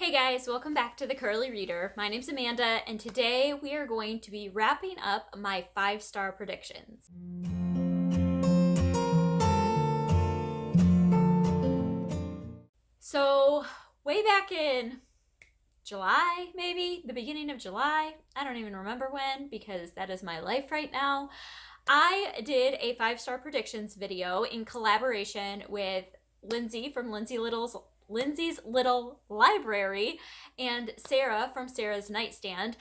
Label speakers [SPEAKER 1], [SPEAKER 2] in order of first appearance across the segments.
[SPEAKER 1] Hey guys, welcome back to the Curly Reader. My name's Amanda, and today we are going to be wrapping up my 5-star predictions. So, way back in July, maybe the beginning of July, I don't even remember when because that is my life right now, I did a 5-star predictions video in collaboration with Lindsay from Lindsay's Little Library and Sarah from Sarah's Nightstand.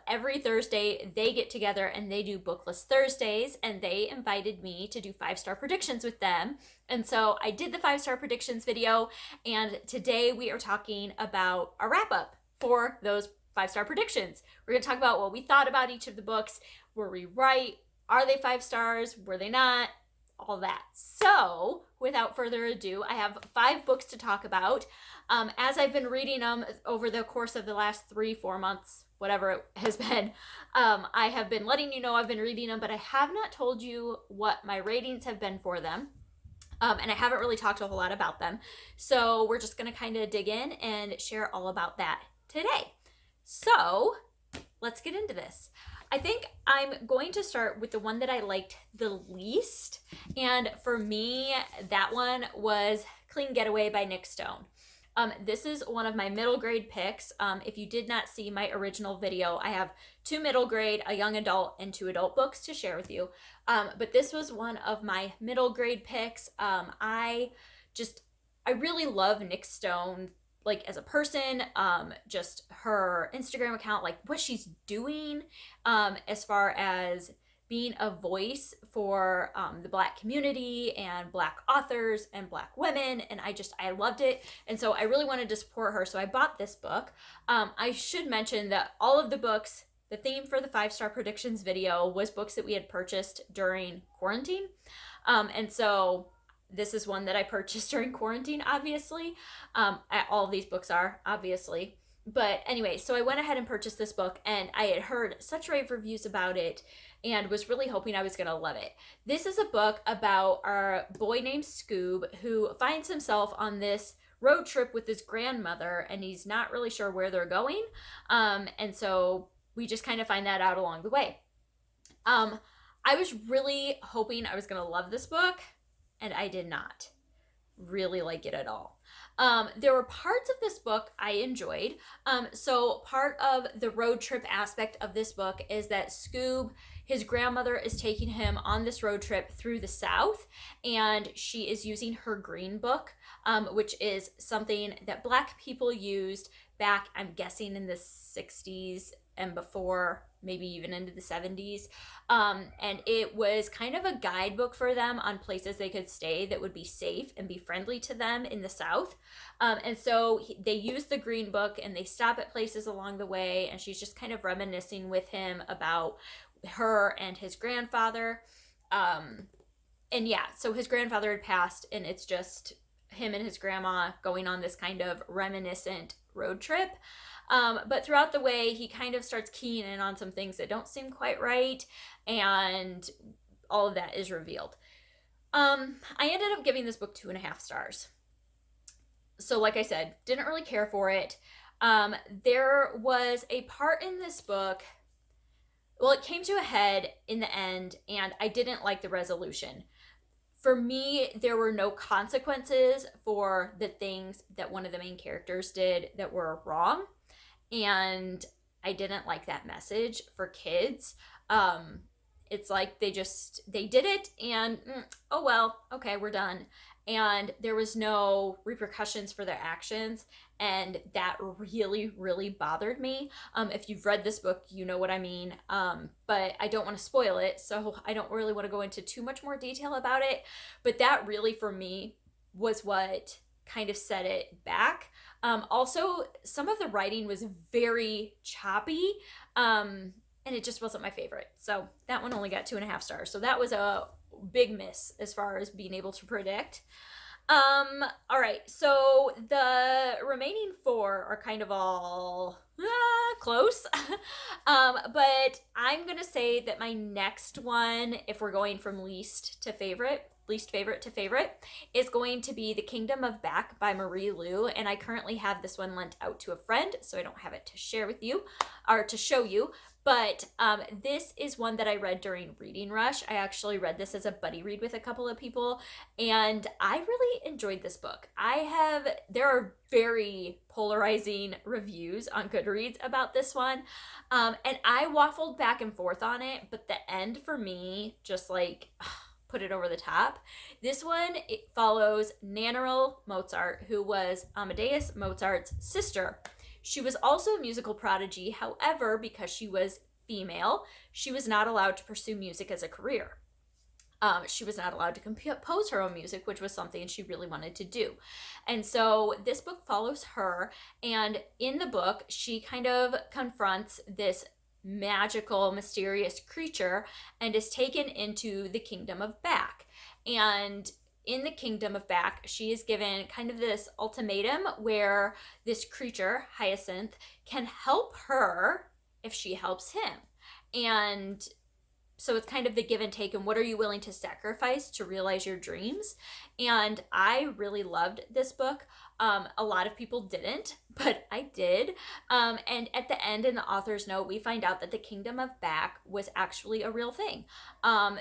[SPEAKER 1] Every Thursday they get together and they do Bookless Thursdays, and they invited me to do 5-star predictions with them. And so I did the 5-star predictions video, and today we are talking about a wrap-up for those 5-star predictions. We're going to talk about what we thought about each of the books. Were we right? Are they 5 stars? Were they not? All that. So, without further ado, I have 5 books to talk about. As I've been reading them over the course of the last 3-4 months, whatever it has been, I have been letting you know I've been reading them, but I have not told you what my ratings have been for them. And I haven't really talked a whole lot about them. So we're just going to kind of dig in and share all about that today. So let's get into this. I think I'm going to start with the one that I liked the least. And for me, that one was Clean Getaway by Nick Stone. This is one of my middle grade picks. If you did not see my original video, I have 2 middle grade, a young adult, and 2 adult books to share with you. But this was one of my middle grade picks. I really love Nick Stone, like as a person, just her Instagram account, like what she's doing, as far as being a voice for the Black community and Black authors and Black women. And I loved it. And so I really wanted to support her. So I bought this book. I should mention that all of the books, the theme for the 5-star predictions video was books that we had purchased during quarantine. And so this is one that I purchased during quarantine, obviously. All of these books are, obviously. But anyway, so I went ahead and purchased this book, and I had heard such rave reviews about it and was really hoping I was going to love it. This is a book about our boy named Scoob, who finds himself on this road trip with his grandmother, and he's not really sure where they're going. And so we just kind of find that out along the way. I was really hoping I was going to love this book, and I did not really like it at all. There were parts of this book I enjoyed. So part of the road trip aspect of this book is that Scoob, his grandmother, is taking him on this road trip through the South, and she is using her green book, which is something that Black people used back, I'm guessing, in the 60s and before, maybe even into the 70s. And it was kind of a guidebook for them on places they could stay that would be safe and be friendly to them in the South. And so they use the green book, and they stop at places along the way, and she's just kind of reminiscing with him about her and his grandfather. And yeah, so his grandfather had passed, and it's just him and his grandma going on this kind of reminiscent road trip. But throughout the way, he kind of starts keying in on some things that don't seem quite right, and all of that is revealed. I ended up giving this book 2.5 stars. So like I said, didn't really care for it. There was a part in this book, well, it came to a head in the end, and I didn't like the resolution. For me, there were no consequences for the things that one of the main characters did that were wrong. And I didn't like that message for kids. It's like they did it, and oh well, okay, we're done. And there was no repercussions for their actions, and that really, really bothered me. If you've read this book, you know what I mean. But I don't want to spoil it, so I don't really want to go into too much more detail about it. But that really, for me, was what kind of set it back. Also, some of the writing was very choppy, and it just wasn't my favorite. So that one only got 2.5 stars. So that was a big miss as far as being able to predict. All right, so the remaining 4 are kind of all close. But I'm gonna say that my next one, if we're going from least to favorite, least favorite to favorite is going to be The Kingdom of Back by Marie Lu, and I currently have this one lent out to a friend, so I don't have it to share with you or to show you. But this is one that I read during Reading Rush. I actually read this as a buddy read with a couple of people, and I really enjoyed this book. There are very polarizing reviews on Goodreads about this one, and I waffled back and forth on it, but the end for me just like put it over the top. This one, it follows Nannerl Mozart, who was Amadeus Mozart's sister. She was also a musical prodigy. However, because she was female, she was not allowed to pursue music as a career. She was not allowed to compose her own music, which was something she really wanted to do. And so this book follows her, and in the book, she kind of confronts this magical, mysterious creature and is taken into the Kingdom of Back. And in the Kingdom of Back, she is given kind of this ultimatum where this creature, Hyacinth, can help her if she helps him. And so it's kind of the give and take, and what are you willing to sacrifice to realize your dreams? And I really loved this book. A lot of people didn't, but I did. And at the end, in the author's note, we find out that the Kingdom of Back was actually a real thing.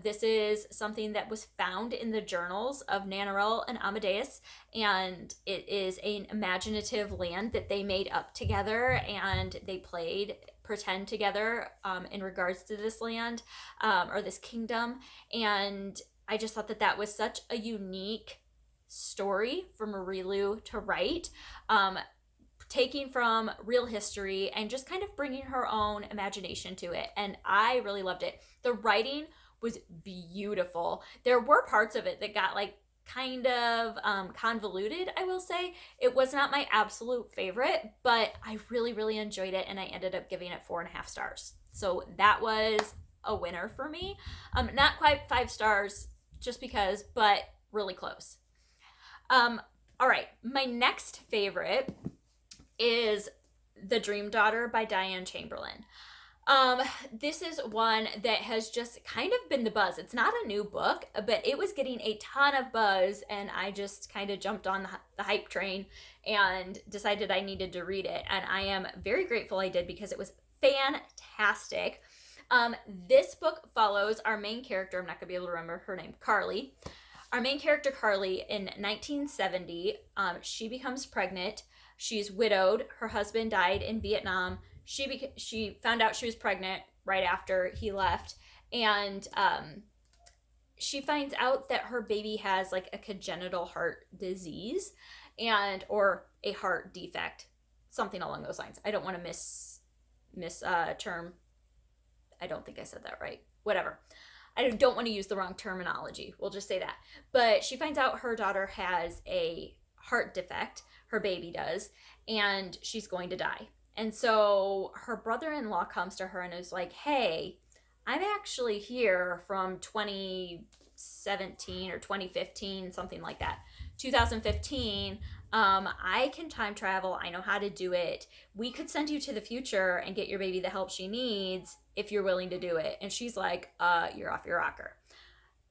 [SPEAKER 1] This is something that was found in the journals of Nannerl and Amadeus, and it is an imaginative land that they made up together, and they pretend together in regards to this land or this kingdom. And I just thought that was such a unique story for Marie Lu to write, taking from real history and just kind of bringing her own imagination to it. And I really loved it. The writing was beautiful. There were parts of it that got like kind of convoluted, I will say. It was not my absolute favorite, but I really, really enjoyed it, and I ended up giving it 4.5 stars. So that was a winner for me. Not quite 5 stars, just because, but really close. All right, my next favorite is The Dream Daughter by Diane Chamberlain. This is one that has just kind of been the buzz. It's not a new book, but it was getting a ton of buzz, and I just kind of jumped on the hype train and decided I needed to read it. And I am very grateful I did, because it was fantastic. This book follows our main character. I'm not gonna be able to remember her name, Carly. Our main character, Carly, in 1970, she becomes pregnant. She's widowed. Her husband died in Vietnam. She found out she was pregnant right after he left, and she finds out that her baby has like a congenital heart disease or a heart defect, something along those lines. I don't want to term. I don't think I said that right. Whatever. I don't want to use the wrong terminology. We'll just say that. But she finds out her daughter has a heart defect. Her baby does, and she's going to die. And so her brother-in-law comes to her and is like, hey, I'm actually here from 2017 or 2015, something like that. 2015, I can time travel. I know how to do it. We could send you to the future and get your baby the help she needs if you're willing to do it. And she's like, you're off your rocker.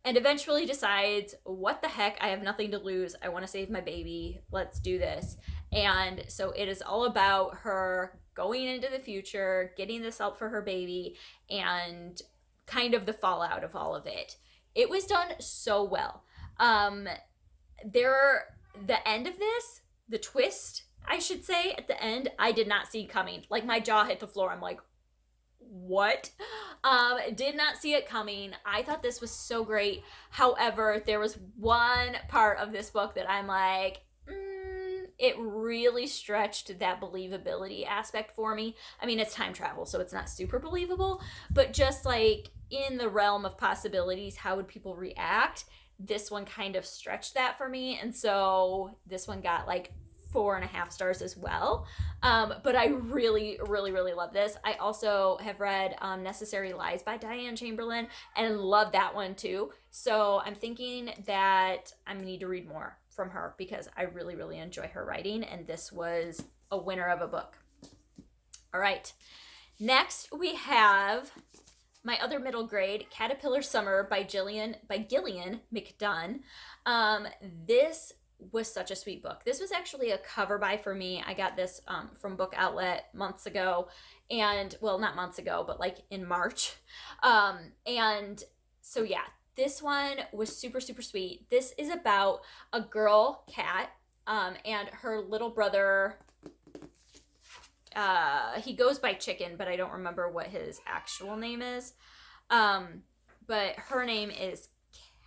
[SPEAKER 1] And eventually decides, what the heck, I have nothing to lose. I want to save my baby. Let's do this. And so it is all about her going into the future, getting this help for her baby, and kind of the fallout of all of it. It was done so well. The end of this, the twist, I should say, at the end, I did not see coming. Like, my jaw hit the floor. I'm like, what? Did not see it coming. I thought this was so great. However, there was one part of this book that I'm like, it really stretched that believability aspect for me. I mean, it's time travel, so it's not super believable, but just like in the realm of possibilities, how would people react? This one kind of stretched that for me, and so this one got like 4.5 stars as well. But I really, really, really love this. I also have read Necessary Lies by Diane Chamberlain and love that one too. So I'm thinking that I need to read more from her, because I really, really enjoy her writing, and this was a winner of a book. All right. Next, we have my other middle grade, Caterpillar Summer by Gillian McDunn. This was such a sweet book. This was actually a cover buy for me. I got this from Book Outlet months ago, and well, not months ago, but like in March. And so yeah, this one was super, super sweet. This is about a girl cat and her little brother. He goes by Chicken, but I don't remember what his actual name is. But her name is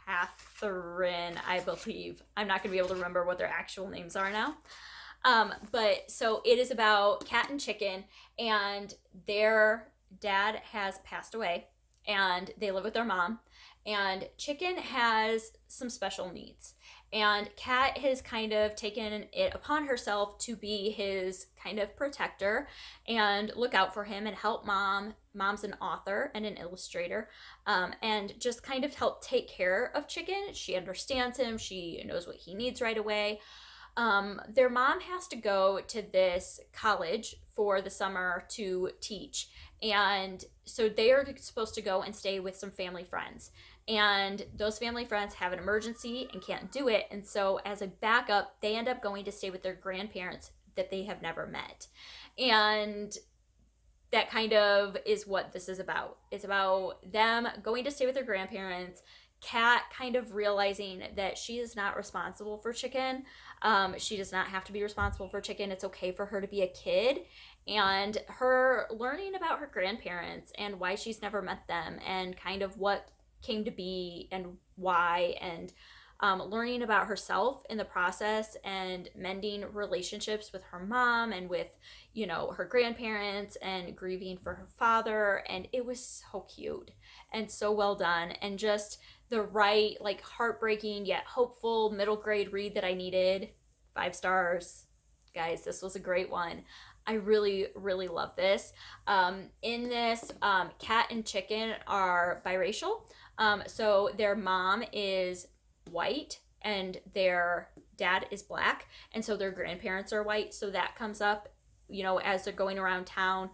[SPEAKER 1] Catherine, I believe. I'm not going to be able to remember what their actual names are now. But so it is about Cat and Chicken, and their dad has passed away, and they live with their mom. And Chicken has some special needs. And Cat has kind of taken it upon herself to be his kind of protector and look out for him and help mom. Mom's an author and an illustrator, and just kind of help take care of Chicken. She understands him. She knows what he needs right away. Their mom has to go to this college for the summer to teach. And so they are supposed to go and stay with some family friends. And those family friends have an emergency and can't do it. And so as a backup, they end up going to stay with their grandparents that they have never met. And that kind of is what this is about. It's about them going to stay with their grandparents, Cat kind of realizing that she is not responsible for Chicken. She does not have to be responsible for Chicken. It's okay for her to be a kid. And her learning about her grandparents and why she's never met them and kind of what came to be and why, and learning about herself in the process and mending relationships with her mom and with, you know, her grandparents and grieving for her father. And it was so cute and so well done, and just the right, like, heartbreaking yet hopeful middle grade read that I needed. 5 stars. Guys, this was a great one. I really, really love this. In this, Cat and Chicken are biracial. So their mom is white and their dad is black, and so their grandparents are white. So that comes up, you know, as they're going around town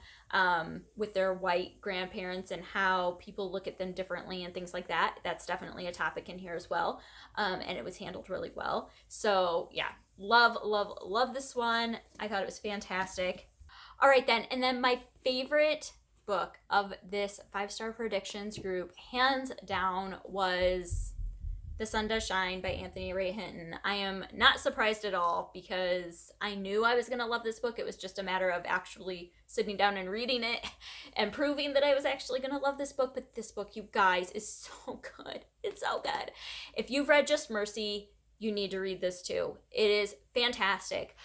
[SPEAKER 1] with their white grandparents and how people look at them differently and things like that. That's definitely a topic in here as well, and it was handled really well. So yeah, love this one. I thought it was fantastic. All right then, and then my favorite book of this 5-star predictions group, hands down, was The Sun Does Shine by Anthony Ray Hinton. I am not surprised at all because I knew I was going to love this book. It was just a matter of actually sitting down and reading it and proving that I was actually going to love this book. But this book, you guys, is so good. It's so good. If you've read Just Mercy, you need to read this too. It is fantastic.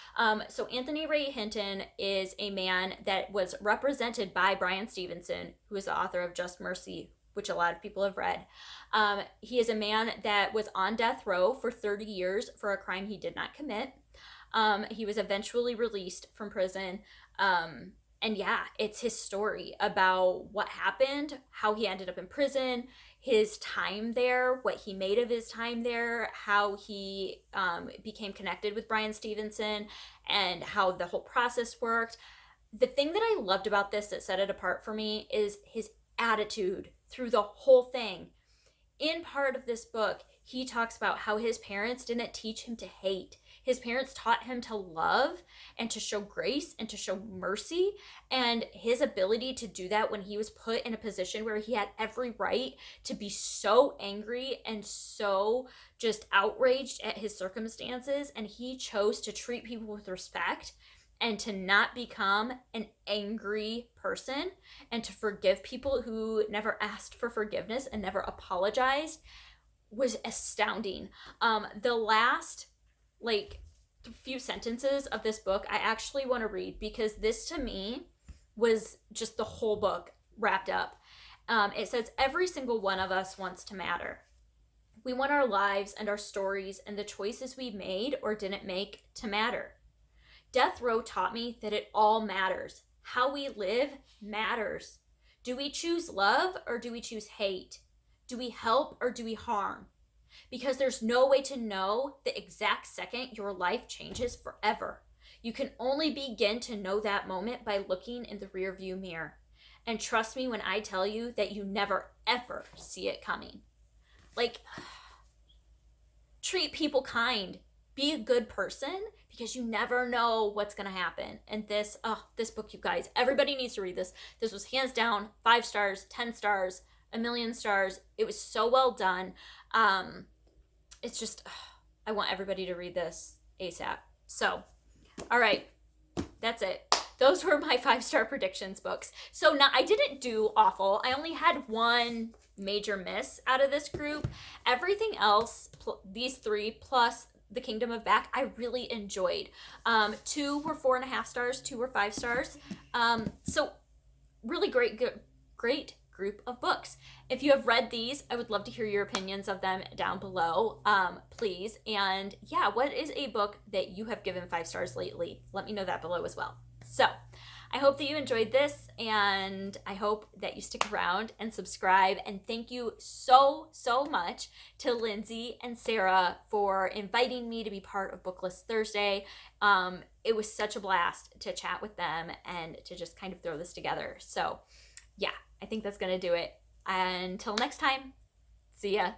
[SPEAKER 1] So Anthony Ray Hinton is a man that was represented by Bryan Stevenson, who is the author of Just Mercy, which a lot of people have read. He is a man that was on death row for 30 years for a crime he did not commit. He was eventually released from prison. And yeah, it's his story about what happened, how he ended up in prison, his time there, what he made of his time there, how he became connected with Bryan Stevenson, and how the whole process worked. The thing that I loved about this that set it apart for me is his attitude through the whole thing. In part of this book, he talks about how his parents didn't teach him to hate. His parents taught him to love and to show grace and to show mercy, and his ability to do that when he was put in a position where he had every right to be so angry and so just outraged at his circumstances, and he chose to treat people with respect and to not become an angry person and to forgive people who never asked for forgiveness and never apologized, was astounding. The last few sentences of this book I actually want to read, because this to me was just the whole book wrapped up. It says, every single one of us wants to matter. We want our lives and our stories and the choices we made or didn't make to matter. Death row taught me that it all matters. How we live matters. Do we choose love or do we choose hate? Do we help or do we harm? Because there's no way to know the exact second your life changes forever. You can only begin to know that moment by looking in the rearview mirror. And trust me when I tell you that you never, ever see it coming. Like, treat people kind. Be a good person because you never know what's going to happen. And this book, you guys, everybody needs to read this. This was hands down 5 stars, 10 stars, a million stars. It was so well done. It's just, I want everybody to read this ASAP. So, all right, that's it. Those were my 5-star predictions books. So now I didn't do awful. I only had one major miss out of this group. Everything else, these 3 plus The Kingdom of Back, I really enjoyed. 2 were 4.5 stars, 2 were 5 stars. So really great group of books. If you have read these, I would love to hear your opinions of them down below, please. And yeah, what is a book that you have given 5 stars lately? Let me know that below as well. So I hope that you enjoyed this, and I hope that you stick around and subscribe. And thank you so much to Lindsay and Sarah for inviting me to be part of Booklist Thursday. It was such a blast to chat with them and to just kind of throw this together. So yeah, I think that's gonna do it. Until next time, see ya.